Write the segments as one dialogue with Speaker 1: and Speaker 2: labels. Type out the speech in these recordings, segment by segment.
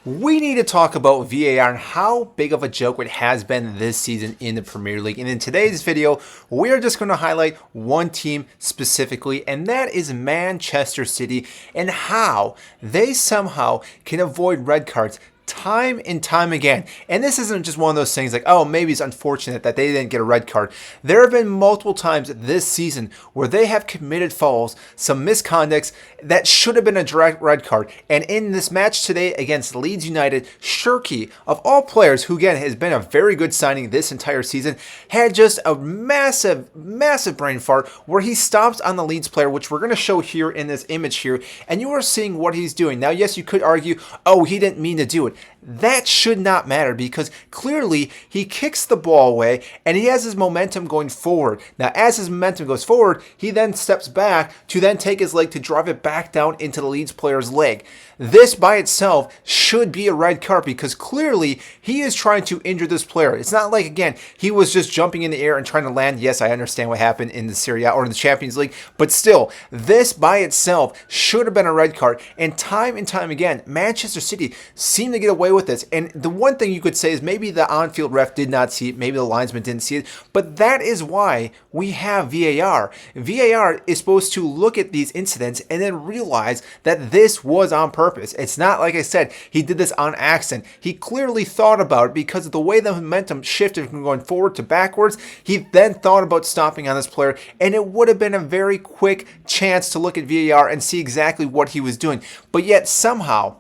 Speaker 1: We need to talk about VAR and how big of a joke it has been this season in the Premier League. And in today's video, we are just going to highlight one team specifically, and that is Manchester City, and how they somehow can avoid red cards time and time again. And this isn't just one of those things like, oh, maybe it's unfortunate that they didn't get a red card. There have been multiple times this season where they have committed fouls, some misconducts that should have been a direct red card. And in this match today against Leeds United, Shirky, of all players, who again has been a very good signing this entire season, had just a massive brain fart where he stops on the Leeds player, which we're going to show here in this image here. And you are seeing what he's doing. Now, yes, you could argue, oh, he didn't mean to do it. That should not matter because clearly he kicks the ball away and he has his momentum going forward. Now, as his momentum goes forward, he then steps back to then take his leg to drive it back down into the Leeds player's leg. This by itself should be a red card because clearly he is trying to injure this player. It's not like, again, he was just jumping in the air and trying to land. Yes, I understand what happened in the Serie A or in the Champions League, but still, this by itself should have been a red card. And time again, Manchester City seem to get away with this. And the one thing you could say is maybe the on-field ref did not see it, maybe the linesman didn't see it, but that is why we have VAR. VAR is supposed to look at these incidents and then realize that this was on purpose. It's not like I said, he did this on accident. He clearly thought about it because of the way the momentum shifted from going forward to backwards. He then thought about stopping on this player, and it would have been a very quick chance to look at VAR and see exactly what he was doing. But yet somehow,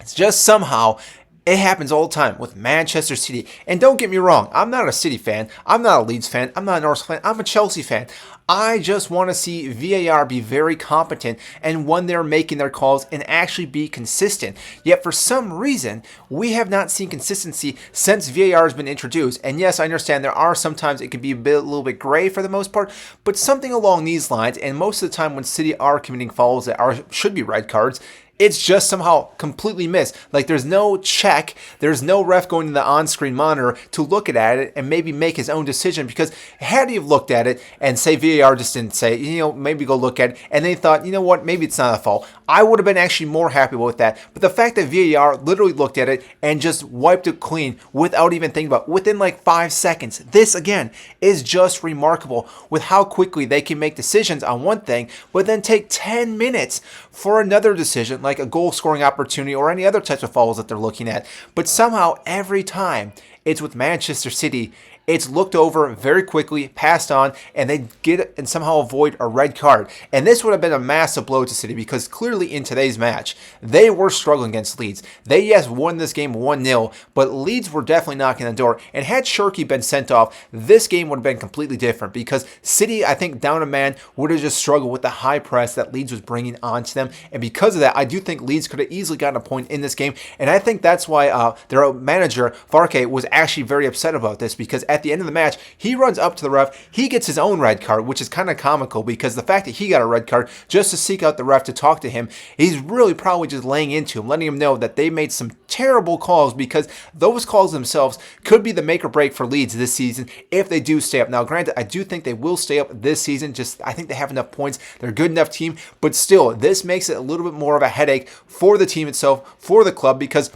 Speaker 1: it's just somehow, it happens all the time with Manchester City. And don't get me wrong, I'm not a City fan, I'm not a Leeds fan, I'm not an Arsenal fan, I'm a Chelsea fan. I just want to see VAR be very competent and when they're making their calls and actually be consistent. Yet for some reason, we have not seen consistency since VAR has been introduced. And yes, I understand there are sometimes it can be a little bit gray for the most part, but something along these lines, and most of the time when City are committing fouls that should be red cards, it's just somehow completely missed. Like there's no check, there's no ref going to the on-screen monitor to look at it and maybe make his own decision, because had he have looked at it and say VAR just didn't say, maybe go look at it, and they thought, you know what, maybe it's not a foul, I would have been actually more happy with that. But the fact that VAR literally looked at it and just wiped it clean without even thinking about it, within like 5 seconds, this again is just remarkable with how quickly they can make decisions on one thing, but then take 10 minutes for another decision, like a goal scoring opportunity or any other types of fouls that they're looking at. But somehow every time it's with Manchester City, it's looked over very quickly, passed on, and they get and somehow avoid a red card. And this would have been a massive blow to City because clearly in today's match, they were struggling against Leeds. They, yes, won this game 1-0, but Leeds were definitely knocking on the door. And had Shirky been sent off, this game would have been completely different because City, I think, down a man, would have just struggled with the high press that Leeds was bringing onto them. And because of that, I do think Leeds could have easily gotten a point in this game. And I think that's why their manager, Varke, was actually very upset about this, because at the end of the match, he runs up to the ref, he gets his own red card, which is kind of comical because the fact that he got a red card just to seek out the ref to talk to him, he's really probably just laying into him, letting him know that they made some terrible calls, because those calls themselves could be the make or break for Leeds this season if they do stay up. Now, granted, I do think they will stay up this season, just I think they have enough points, they're a good enough team, but still, this makes it a little bit more of a headache for the team itself, for the club, because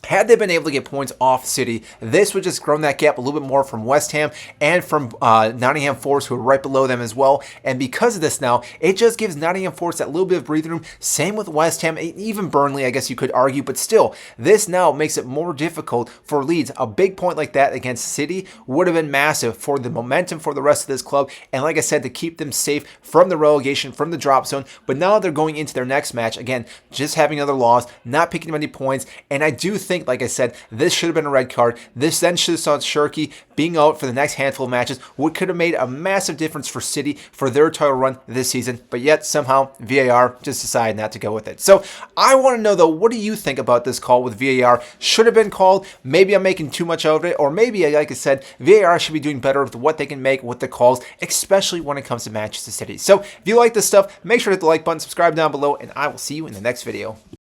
Speaker 1: had they been able to get points off City, this would just grown that gap a little bit more from West Ham and from Nottingham Forest, who are right below them as well. And because of this now, it just gives Nottingham Forest that little bit of breathing room. Same with West Ham, even Burnley, I guess you could argue. But still, this now makes it more difficult for Leeds. A big point like that against City would have been massive for the momentum for the rest of this club. And like I said, to keep them safe from the relegation, from the drop zone. But now they're going into their next match, again, just having another loss, not picking up any points. And I do think, like I said, this should have been a red card. This then should have saw Shirky being out for the next handful of matches, what could have made a massive difference for City for their title run this season. But yet somehow VAR just decided not to go with it. So I want to know though, what do you think about this call with VAR? Should have been called? Maybe I'm making too much of it, or maybe, like I said, VAR should be doing better with what they can make with the calls, especially when it comes to Manchester City. So if you like this stuff, make sure to hit the like button, subscribe down below, and I will see you in the next video.